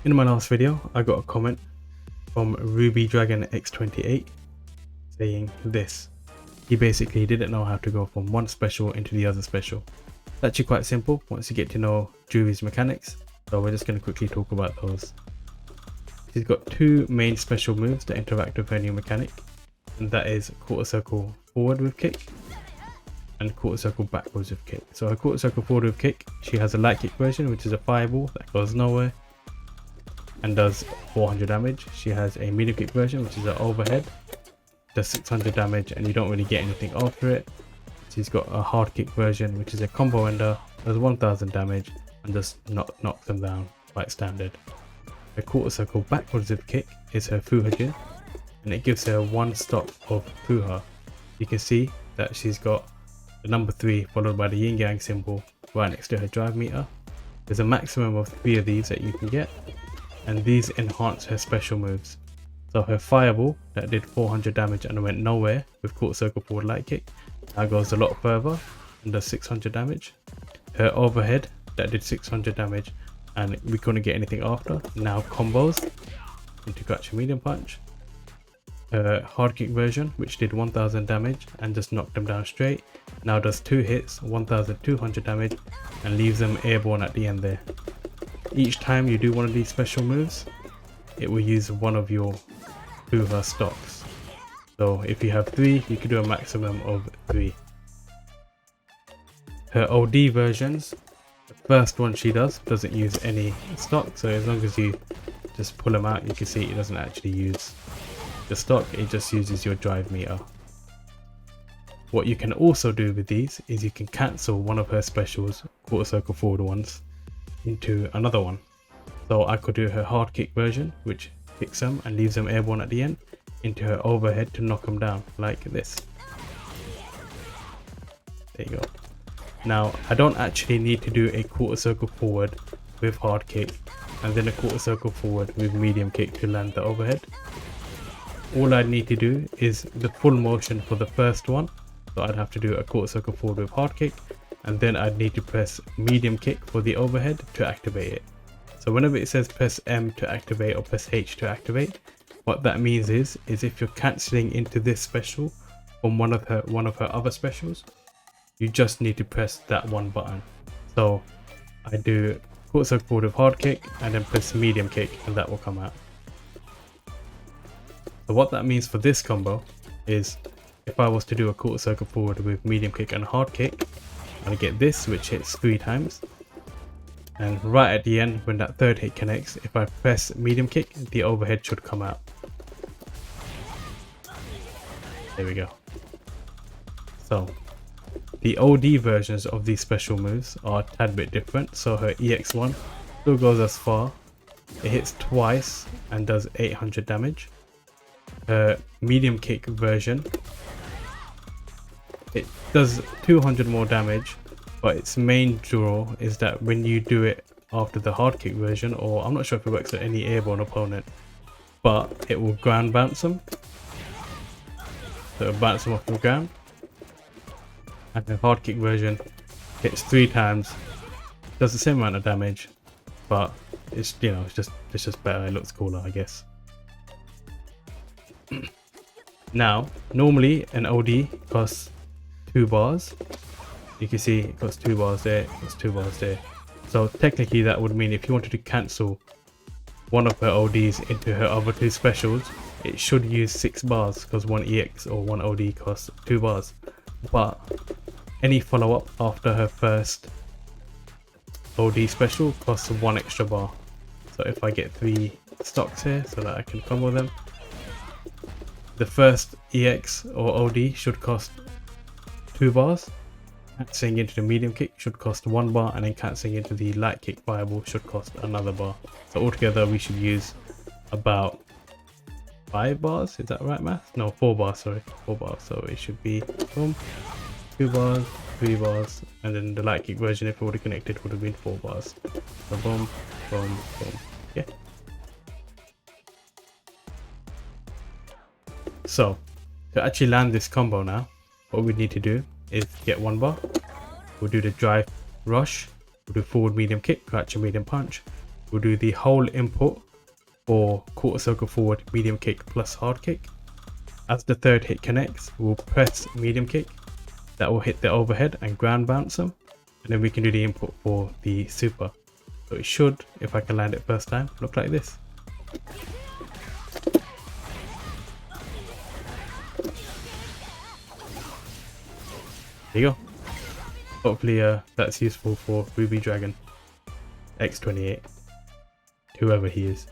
In my last video, I got a comment from Ruby Dragon X28 saying this. He basically didn't know how to go from one special into the other special. It's actually quite simple once you get to know Juri's mechanics, so we're just going to quickly talk about those. She's got two main special moves that interact with her new mechanic, and that is quarter circle forward with kick and quarter circle backwards with kick. So her quarter circle forward with kick, she has a light kick version, which is a fireball that goes nowhere and does 400 damage. She has a medium kick version, which is an overhead, does 600 damage and you don't really get anything after it. She's got a hard kick version, which is a combo ender, does 1000 damage and just knocks them down quite standard. Her quarter circle backwards with kick is her Fuhajin, and it gives her one stock of Fuha. You can see that she's got the number 3 followed by the yin yang symbol right next to her drive meter. There's a maximum of 3 of these that you can get, and these enhance her special moves. So her fireball that did 400 damage and went nowhere with quarter circle forward light kick now goes a lot further and does 600 damage. Her overhead that did 600 damage and we couldn't get anything after now combos into gotcha medium punch. Her hard kick version, which did 1000 damage and just knocked them down straight, now does 2 hits, 1200 damage and leaves them airborne at the end there. Each time you do one of these special moves, it will use one of your Fuha stocks. So if you have 3, you can do a maximum of 3. Her OD versions, the first one she doesn't use any stock, so as long as you just pull them out, you can see it doesn't actually use the stock, it just uses your drive meter. What you can also do with these is you can cancel one of her specials, quarter circle forward ones, into another one. So I could do her hard kick version, which kicks them and leaves them airborne at the end, into her overhead to knock them down like this. There you go. Now I don't actually need to do a quarter circle forward with hard kick and then a quarter circle forward with medium kick to land the overhead. All I need to do is the full motion for the first one. So I'd have to do a quarter circle forward with hard kick, and then I'd need to press medium kick for the overhead to activate it. So whenever it says press M to activate or press H to activate, what that means is if you're cancelling into this special from one of her other specials, you just need to press that one button. So I do quarter circle forward with hard kick and then press medium kick and that will come out. So what that means for this combo is if I was to do a quarter circle forward with medium kick and hard kick, I get this, which hits 3 times. And right at the end, when that third hit connects, if I press medium kick, the overhead should come out. There we go. So the OD versions of these special moves are a tad bit different. So her EX1 still goes as far. It hits twice and does 800 damage. Her medium kick version, it does 200 more damage, but its main draw is that when you do it after the hard kick version, or I'm not sure if it works at any airborne opponent, but it will ground bounce them. So it'll bounce them off the ground. And the hard kick version hits 3 times, does the same amount of damage, but it's it's just better, it looks cooler, I guess. Now, normally an OD costs 2 bars. You can see it costs 2 bars there, it costs 2 bars there. So technically that would mean if you wanted to cancel one of her ODs into her other 2 specials, it should use 6 bars because one EX or one OD costs 2 bars. But any follow-up after her first OD special costs 1 extra bar. So if I get 3 stocks here so that I can combo them, the first EX or OD should cost 2 bars, cancelling into the medium kick should cost 1 bar, and then cancelling into the light kick fireball should cost another bar. So altogether we should use about 5 bars, is that right math? No, 4 bars, sorry, 4 bars. So it should be boom, 2 bars, 3 bars, and then the light kick version, if it would have connected, would have been 4 bars. So boom, boom, boom, yeah. So to actually land this combo now, what we need to do is get 1 bar. We'll do the drive rush, we'll do forward medium kick, crouch and medium punch, we'll do the whole input for quarter circle forward, medium kick plus hard kick. As the third hit connects, we'll press medium kick. That will hit the overhead and ground bounce them. And then we can do the input for the super. So it should, if I can land it first time, look like this. There you go. Hopefully that's useful for Ruby Dragon X28, whoever he is.